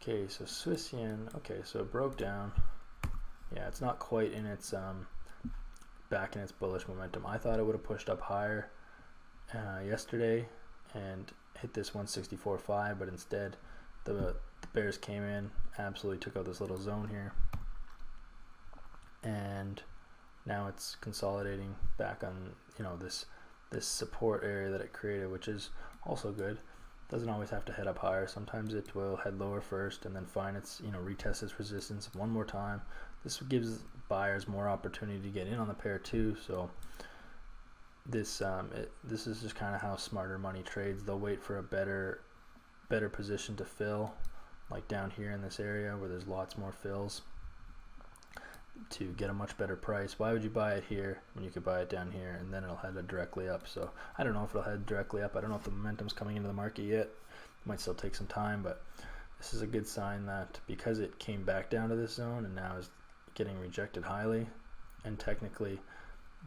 Okay, so Swiss yen, okay, so it broke down. Yeah, it's not quite in its back in its bullish momentum. I thought it would have pushed up higher yesterday and hit this 164.5, but instead the bears came in, absolutely took out this little zone here, and now it's consolidating back on, you know, this support area that it created, which is also good. Doesn't always have to head up higher. Sometimes it will head lower first and then find its, you know, retest its resistance one more time. This gives buyers more opportunity to get in on the pair too. So this is just kind of how smarter money trades. They'll wait for a better position to fill, like down here in this area where there's lots more fills, to get a much better price. Why would you buy it here when you could buy it down here, and then it'll head directly up? So I don't know if it'll head directly up. I don't know if the momentum's coming into the market yet. It might still take some time, but this is a good sign that because it came back down to this zone and now is getting rejected highly, and technically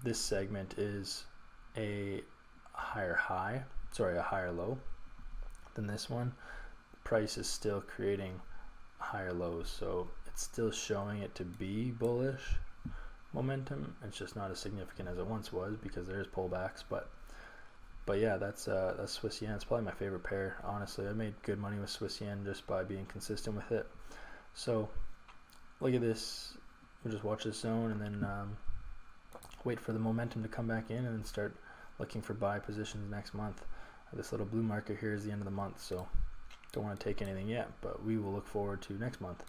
this segment is a higher low than this one, price is still creating higher lows, so it's still showing it to be bullish momentum. It's just not as significant as it once was because there's pullbacks, but yeah, that's Swiss yen. It's probably my favorite pair, honestly. I made good money with Swiss yen just by being consistent with it. So look at this, we'll just watch this zone and then wait for the momentum to come back in and then start looking for buy positions next month. This little blue marker here is the end of the month, so don't want to take anything yet, but we will look forward to next month.